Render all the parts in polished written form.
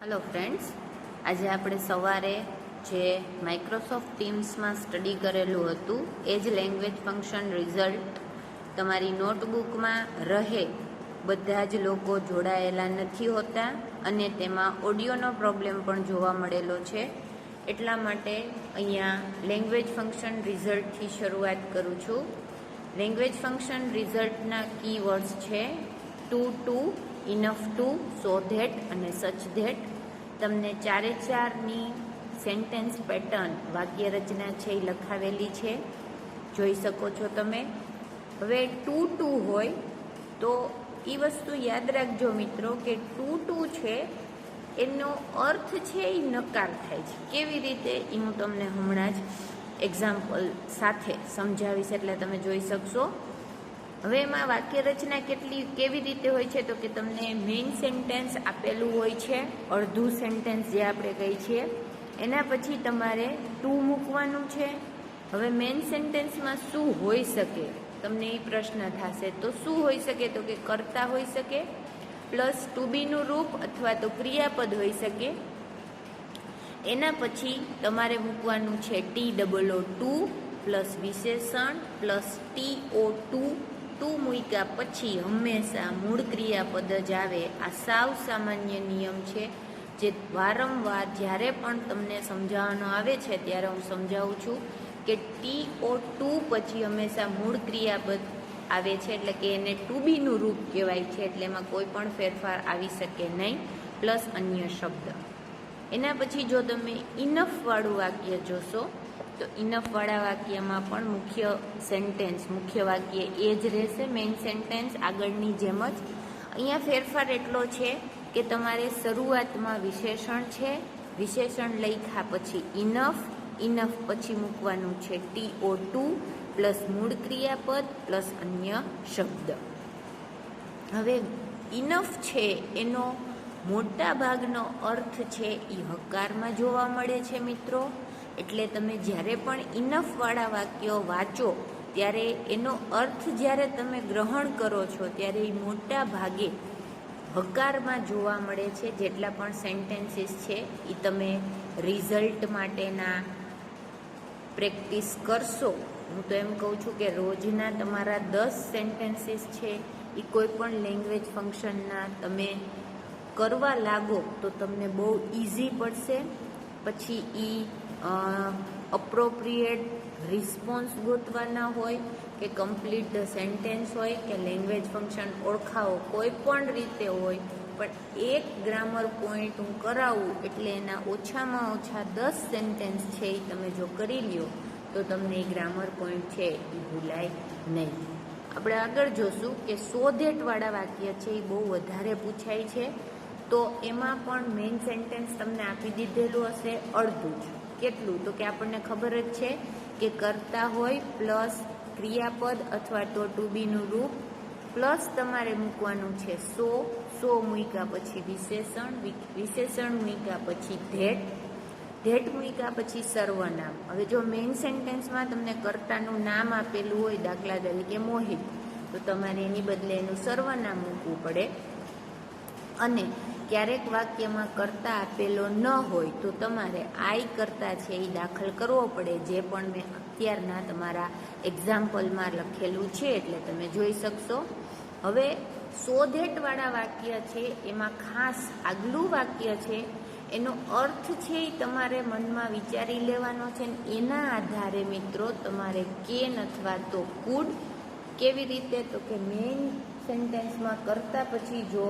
Hello friends, आज આપણે સવારે જે માઇક્રોસોફ્ટ ટીમ્સમાં સ્ટડી કરેલું હતું એ જ લેંગ્વેજ ફંક્શન રિઝલ્ટ તમારી નોટબુકમાં રહે. બધા જ લોકો જોડાયેલા નથી હોતા અને તેમાં ઓડિયોનો પ્રોબ્લેમ પણ જોવા મળેલો છે. એટલા માટે અહીંયા લેંગ્વેજ ફંક્શન રિઝલ્ટથી શરૂઆત કરું છું. લેંગ્વેજ ફંક્શન રિઝલ્ટના કીવર્ડ્સ છે too, enough to, so that અને સચ ધેટ. તમને ચારે ચારની સેન્ટેન્સ પેટર્ન વાક્ય રચના છે એ લખાવેલી છે, જોઈ શકો છો તમે. હવે ટુ હોય તો એ વસ્તુ યાદ રાખજો મિત્રો કે ટુ છે એનો અર્થ છે એ નકાર થાય છે. કેવી રીતે એ હું તમને હમણાં જ એક્ઝામ્પલ સાથે સમજાવીશ એટલે તમે જોઈ શકશો. હવે એમાં વાક્ય રચના કેવી રીતે હોય છે તો કે તમને મેઇન સેન્ટેન્સ આપેલું હોય છે, અડધું સેન્ટેન્સ જે આપણે કહીએ છીએ, એના પછી તમારે ટુ મૂકવાનું છે. હવે મેઇન સેન્ટેન્સમાં શું હોઈ શકે તમને એ પ્રશ્ન થશે, તો શું હોઈ શકે તો કે કર્તા હોઈ શકે પ્લસ ટુ બીનું રૂપ અથવા તો ક્રિયાપદ હોઈ શકે. એના પછી તમારે મૂકવાનું છે TOO પ્લસ વિશેષણ પ્લસ TO2. ટુ મૂક્યા પછી હંમેશા મૂળ ક્રિયાપદ જ આવે. આ સાવ સામાન્ય નિયમ છે જે વારંવાર જ્યારે પણ તમને સમજાવવાનો આવે છે ત્યારે હું સમજાવું છું કે TO2 પછી હંમેશા મૂળ ક્રિયાપદ આવે છે, એટલે કે એને ટુ બીનું રૂપ કહેવાય છે, એટલે એમાં કોઈ પણ ફેરફાર આવી શકે નહીં, પ્લસ અન્ય શબ્દ. એના પછી જો તમે ઇનફવાળું વાક્ય જોશો તો ઇનફવાળા વાક્યમાં પણ મુખ્ય વાક્ય એ જ રહેશે, મેઇન સેન્ટેન્સ આગળની જેમ જ. અહીંયા ફેરફાર એટલો છે કે તમારે શરૂઆતમાં વિશેષણ છે, વિશેષણ લખ્યા પછી ઇનફ પછી મૂકવાનું છે TO2 પ્લસ મૂળ ક્રિયાપદ પ્લસ અન્ય શબ્દ. હવે ઇનફ છે એનો મોટા ભાગનો અર્થ છે એ હકારમાં જોવા મળે છે મિત્રો. એટલે તમે જ્યારે પણ ઇનફવાળા વાક્યો વાંચો ત્યારે એનો અર્થ જ્યારે તમે ગ્રહણ કરો છો ત્યારે એ મોટા ભાગે હકારમાં જોવા મળે છે. જેટલા પણ સેન્ટેન્સીસ છે એ તમે રિઝલ્ટ માટેના પ્રેક્ટિસ કરશો. હું તો એમ કહું છું કે રોજના તમારા 10 સેન્ટેન્સીસ છે એ કોઈ પણ લેંગ્વેજ ફંક્શનના તમે કરવા લાગો તો તમને બહુ ઇઝી પડશે. પછી એ અપ્રોપ્રિએટ રિસ્પોન્સ ગોતવાના હોય કે કમ્પ્લીટ ધ સેન્ટેન્સ હોય કે લેંગ્વેજ ફંક્શન ઓળખાવો, કોઈ પણ રીતે હોય, પણ એક ગ્રામર પોઈન્ટ હું કરાવું એટલે એના ઓછામાં ઓછા 10 સેન્ટેન્સ છે એ તમે જો કરી લ્યો તો તમને એ ગ્રામર પોઈન્ટ છે એ ભૂલાય નહીં. આપણે આગળ જોશું કે સો ધેટવાળા વાક્ય છે એ બહુ વધારે પૂછાય છે, તો એમાં પણ મેઇન સેન્ટેન્સ તમને આપી દીધેલું હશે અડધું જ. કેટલું તો કે આપણને ખબર જ છે કે કર્તા હોય પ્લસ ક્રિયાપદ અથવા તો ટુ બીનું રૂપ પ્લસ તમારે મૂકવાનું છે સો મૂક્યા પછી વિશેષણ મૂક્યા પછી ધેટ મૂક્યા પછી સર્વનામ. હવે જો મેઇન સેન્ટેન્સમાં તમને કર્તાનું નામ આપેલું હોય, દાખલા તરીકે મોહિત, તો તમારે એની બદલે એનું સર્વનામ મૂકવું પડે. અને ક્યારેક વાક્યમાં કર્તા આપેલો ન હોય તો તમારે આઈ કર્તા છે એ દાખલ કરવો પડે, જે પણ મેં અત્યારના તમારા એક્ઝામ્પલમાં લખેલું છે એટલે તમે જોઈ શકશો. હવે સો ધેટવાળા વાક્ય છે એમાં ખાસ આગલું વાક્ય છે એનો અર્થ છે એ તમારે મનમાં વિચારી લેવાનો છે. એના આધારે મિત્રો તમારે કેન અથવા તો કુડ કેવી રીતે તો કે મેઇન સેન્ટેન્સમાં કરતા પછી જો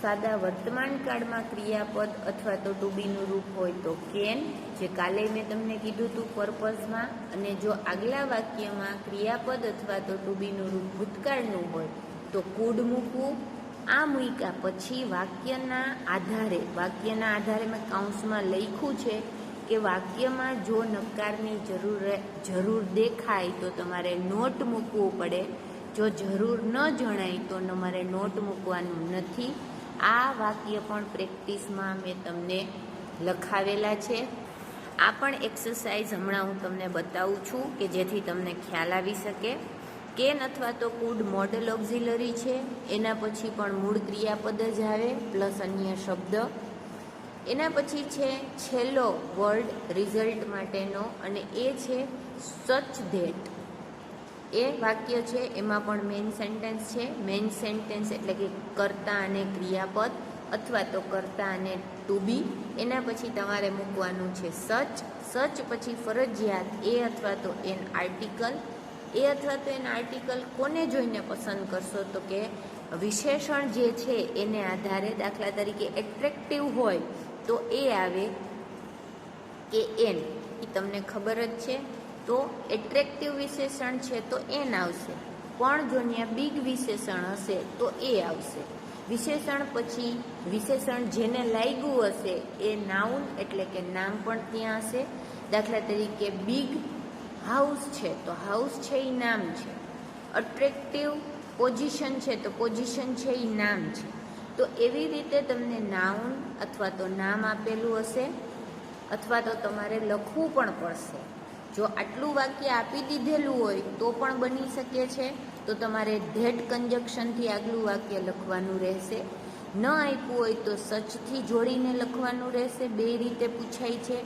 સાદા વર્તમાન કાળમાં ક્રિયાપદ અથવા તો ટુ બીનું રૂપ હોય તો કેન, જે કાલે મેં તમને કીધું હતું પર્પઝમાં, અને જો આગલા વાક્યમાં ક્રિયાપદ અથવા તો ટુ બીનું રૂપ ભૂતકાળનું હોય તો કુડ મૂકવું. આ મૂક્યા પછી વાક્યના આધારે મેં કાઉન્સમાં લખ્યું છે કે વાક્યમાં જો નકારની જરૂર દેખાય તો તમારે નોટ મૂકવું પડે. જો જરૂર ન જણાય તો તમારે નોટ મૂકવાનું નથી. આ વાક્ય પણ પ્રેક્ટિસમાં મેં તમને લખાવેલા છે. આ પણ એક્સરસાઇઝ હમણાં હું તમને બતાવું છું કે જેથી તમને ખ્યાલ આવી શકે. કેન અથવા તો કુડ મોડલ ઓક્ઝિલરી છે, એના પછી પણ મૂળ ક્રિયાપદ જ આવે પ્લસ અન્ય શબ્દ. એના પછી છે છેલ્લો વર્ડ રિઝલ્ટ માટેનો, અને એ છે સચ ધેટ. એ વાક્ય છે એમાં પણ મેઇન સેન્ટેન્સ છે. મેઇન સેન્ટેન્સ એટલે કે કર્તા અને ક્રિયાપદ અથવા તો કર્તા અને ટુ બી. એના પછી તમારે મૂકવાનું છે સચ. સચ પછી ફરજિયાત એ અથવા તો એન આર્ટિકલ. એ અથવા તો એન આર્ટિકલ કોને જોઈને પસંદ કરશો? તો કે વિશેષણ જે છે એને આધારે. દાખલા તરીકે એટ્રેક્ટિવ હોય તો એ આવે કે એન, એ તમને ખબર જ છે. તો એટ્રેક્ટિવ વિશેષણ છે તો એન આવશે, પણ જો ત્યાં બિગ વિશેષણ હશે તો એ આવશે. વિશેષણ પછી વિશેષણ જેને લાગ્યું હશે એ નાઉન એટલે કે નામ પણ ત્યાં હશે. દાખલા તરીકે બિગ હાઉસ છે તો હાઉસ છે એ નામ છે. અટ્રેક્ટિવ પોઝિશન છે તો પોઝિશન છે એ નામ છે. તો એવી રીતે તમને નાઉન અથવા તો નામ આપેલું હશે, અથવા તો તમારે લખવું પણ પડશે. જો આટલું વાક્ય આપી દીધેલું હોય તો પણ બની શકે છે, તો તમારે ધેટ કન્જક્શનથી આગલું વાક્ય લખવાનું રહેશે. ન આપ્યું હોય તો સચથી જોડીને લખવાનું રહેશે. બે રીતે પૂછાય છે.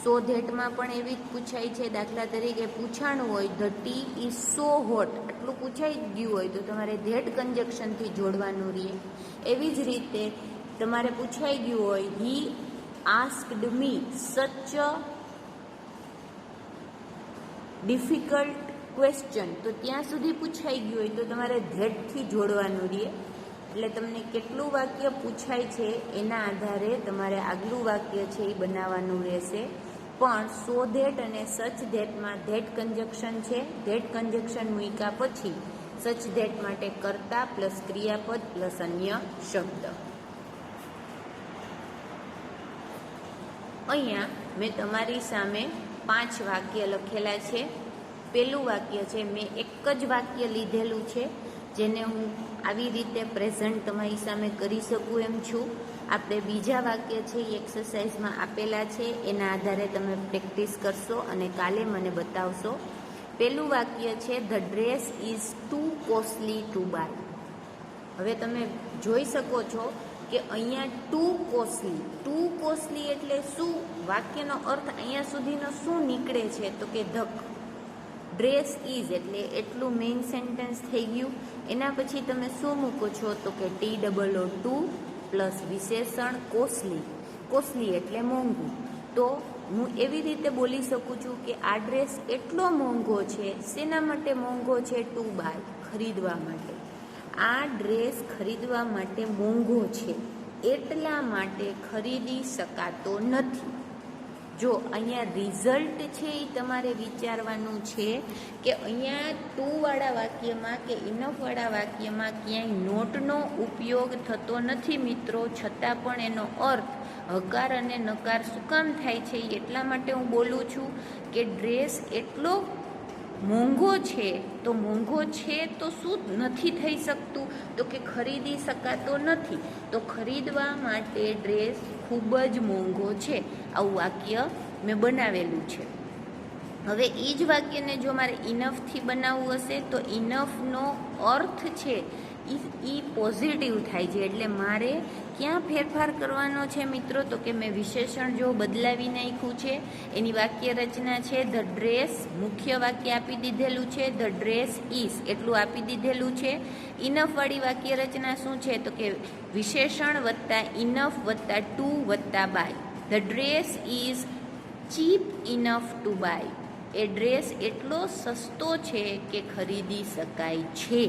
સો ધેટમાં પણ એવી જ પૂછાય છે. દાખલા તરીકે પૂછાણું હોય the T is so hot, આટલું પૂછાઈ ગયું હોય તો તમારે ધેટ કન્જક્શનથી જોડવાનું રહે. એવી જ રીતે તમારે પૂછાઈ ગયું હોય હી આસ્ક્ડ મી સચ અ ડિફિકલ્ટ ક્વેશ્ચન, તો ત્યાં સુધી પૂછાઈ ગયું હોય તો તમારે ધેટથી જોડવાનું રહે. એટલે તમને કેટલું વાક્ય પૂછાય છે એના આધારે તમારે આગલું વાક્ય છે એ બનાવવાનું રહેશે. પણ સો ધેટ અને સચ ધેટમાં ધેટ કન્જક્શન છે. ધેટ કન્જક્શન મૂક્યા પછી સચ ધેટ માટે કર્તા પ્લસ ક્રિયાપદ પ્લસ અન્ય શબ્દ. અહીંયા મેં તમારી સામે 5 વાક્ય લખેલા છે. પહેલું વાક્ય છે, મેં એક જ વાક્ય લીધેલું છે જેને હું આવી રીતે પ્રેઝન્ટ તમારી સામે કરી શકું એમ છું. આપણે બીજા વાક્ય છે એ એક્સરસાઇઝમાં આપેલા છે, એના આધારે તમે પ્રેક્ટિસ કરશો અને કાલે મને બતાવશો. પહેલું વાક્ય છે the dress is too costly to buy. હવે તમે જોઈ શકો છો કે અહીંયા ટુ કોસ્ટલી એટલે શું? વાક્યનો અર્થ અહીંયા સુધીનો શું નીકળે છે? તો કે ધ ડ્રેસ ઇઝ એટલે એટલું મેઇન સેન્ટેન્સ થઈ ગયું. એના પછી તમે શું મૂકો છો? તો કે TOO પ્લસ વિશેષણ કોસ્ટલી એટલે મોંઘું. તો હું એવી રીતે બોલી શકું છું કે આ ડ્રેસ એટલો મોંઘો છે. શેના માટે મોંઘો છે? ટુ બાય, ખરીદવા માટે. આ ડ્રેસ ખરીદવા માટે મોંઘો છે, એટલા માટે ખરીદી શકાતો નથી. જો અહીંયા રિઝલ્ટ છે એ તમારે વિચારવાનું છે કે અહીંયા ટુવાળા વાક્યમાં કે ઇનફવાળા વાક્યમાં ક્યાંય નોટનો ઉપયોગ થતો નથી મિત્રો, છતાં પણ એનો અર્થ હકાર અને નકાર શું કામ થાય છે એટલા માટે હું બોલું છું કે ડ્રેસ એટલો મોંઘો છે. તો મોંઘો છે તો શું નથી થઈ શકતું? તો કે ખરીદી શકાતો નથી. તો ખરીદવા માટે ડ્રેસ ખૂબ જ મોંઘો છે. આવું વાક્ય મેં બનાવેલું છે. હવે એ જ વાક્યને જો મારે ઇનફથી બનાવવું હશે તો ઇનફનો અર્થ છે એ પોઝિટિવ થાય છે. એટલે મારે ક્યાં ફેરફાર કરવાનો છે મિત્રો? તો કે મેં વિશેષણ જો બદલાવી નાખ્યું છે. એની વાક્ય રચના છે ધ ડ્રેસ, મુખ્ય વાક્ય આપી દીધેલું છે ધ ડ્રેસ ઇઝ એટલું આપી દીધેલું છે. ઇનફવાળી વાક્ય રચના શું છે? તો કે વિશેષણ વત્તા ઇનફ વત્તા ટુ વત્તા buy. The dress is cheap enough to buy. એ ડ્રેસ એટલો સસ્તો છે કે ખરીદી શકાય છે.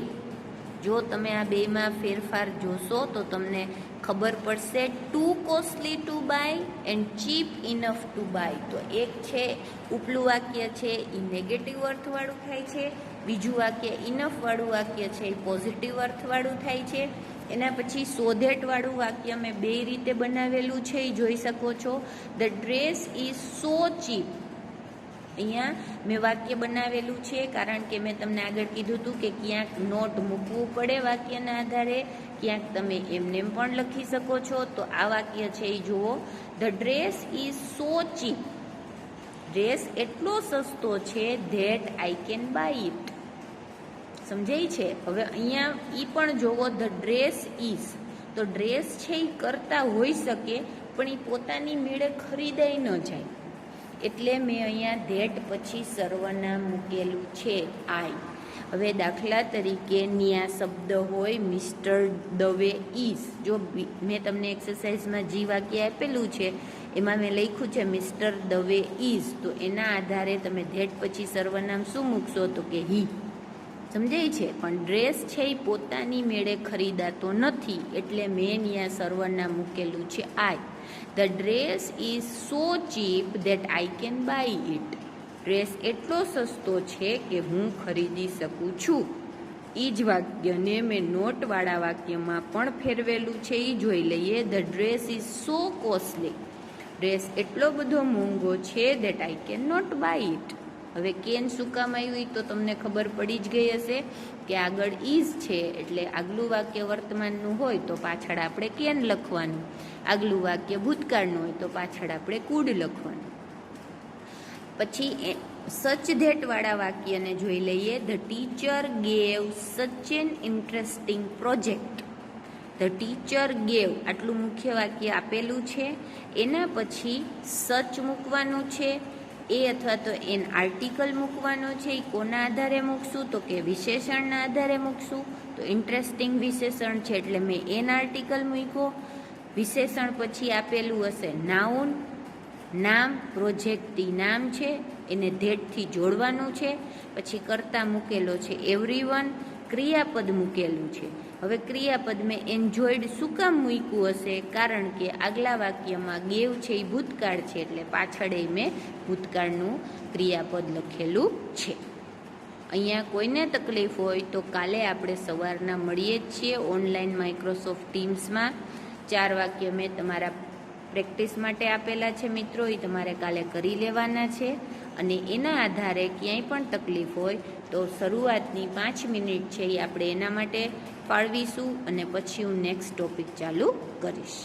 જો તમે આ બેમાં ફેરફાર જોશો તો તમને ખબર પડશે. Too costly to buy and cheap enough to buy. તો એક છે ઉપલું વાક્ય છે એ નેગેટિવ અર્થવાળું થાય છે, બીજું વાક્ય ઇનફવાળું વાક્ય છે એ પોઝિટિવ અર્થવાળું થાય છે. એના પછી સોધેટવાળું વાક્ય મેં બે રીતે બનાવેલું છે એ જોઈ શકો છો. The dress is so cheap. અહીંયા મેં વાક્ય બનાવેલું છે કારણ કે મેં તમને આગળ કીધું હતું કે ક્યાંક નોટ મૂકવું પડે વાક્યના આધારે, ક્યાંક તમે એમને પણ લખી શકો છો. તો આ વાક્ય છે એ જુઓ, the dress is so cheap. Dress એટલો સસ્તો છે that I can buy it. સમજાય છે? હવે અહીંયા એ પણ જોવો, ધ ડ્રેસ ઇઝ, તો ડ્રેસ છે એ કરતા હોઈ શકે પણ એ પોતાની મેળે ખરીદાઈ ન જાય, એટલે મેં અહીંયા ધેટ પછી સર્વનામ મૂકેલું છે આઈ. હવે દાખલા તરીકે ન્યા શબ્દ હોય મિસ્ટર દવે ઇઝ, જો મેં તમને એક્સરસાઇઝમાં જી વાક્ય આપેલું છે એમાં મેં લખ્યું છે મિસ્ટર દવે ઇઝ, તો એના આધારે તમે ધેટ પછી સર્વનામ શું મૂકશો? તો કે હી. સમજાય છે? પણ ડ્રેસ છે એ પોતાની મેળે ખરીદાતો નથી, એટલે મેં ત્યાં સર્વનામ મૂકેલું છે I. The dress is so cheap that I can buy it. Dress એટલો સસ્તો છે કે હું ખરીદી શકું છું. એ જ વાક્યને મેં નોટવાળા વાક્યમાં પણ ફેરવેલું છે, એ જોઈ લઈએ. The dress is so costly. Dress એટલો બધો મોંઘો છે that I can not buy it. હવે કેન શું કામ આવ્યું તો તમને ખબર પડી જ ગઈ હશે કે આગળ ઇઝ છે, એટલે આગલું વાક્ય વર્તમાનનું હોય તો પાછળ આપણે કેન લખવાનું, આગલું વાક્ય ભૂતકાળનું હોય તો પાછળ આપણે કુડ લખવાનું. પછી સચ ધેટ વાળા વાક્યને જોઈ લઈએ. The teacher gave such an interesting project. The teacher gave, આટલું મુખ્ય વાક્ય આપેલું છે, એના પછી સચ મૂકવાનું છે, એ અથવા તો એન આર્ટિકલ મૂકવાનો છે. એ કોના આધારે મૂકશું? તો કે વિશેષણના આધારે મૂકશું. તો ઇન્ટરેસ્ટિંગ વિશેષણ છે એટલે મેં એન આર્ટિકલ મૂક્યો. વિશેષણ પછી આપેલું હશે નાઉન, નામ, પ્રોજેક્ટ નામ છે, એને ધેટથી જોડવાનું છે. પછી કર્તા મૂકેલો છે એવરીવન, ક્રિયાપદ મૂકેલું છે. હવે ક્રિયાપદ મેં એન્જોયડ શું કામ મૂક્યું હશે? કારણ કે આગલા વાક્યમાં ગેવ છે એ ભૂતકાળ છે, એટલે પાછળ મેં ભૂતકાળનું ક્રિયાપદ લખેલું છે. અહીંયા કોઈને તકલીફ હોય તો કાલે આપણે સવારના મળીએ જ છીએ ઓનલાઈન માઇક્રોસોફ્ટ ટીમ્સમાં. 4 વાક્ય મેં તમારા પ્રેક્ટિસ માટે આપેલા છે મિત્રો, એ તમારે કાલે કરી લેવાના છે. અને એના આધારે ક્યાંય પણ તકલીફ હોય તો શરૂઆતની 5 મિનિટ છે એ આપણે એના માટે ફાળવીશું, અને પછી હું નેક્સ્ટ ટોપિક ચાલુ કરીશ.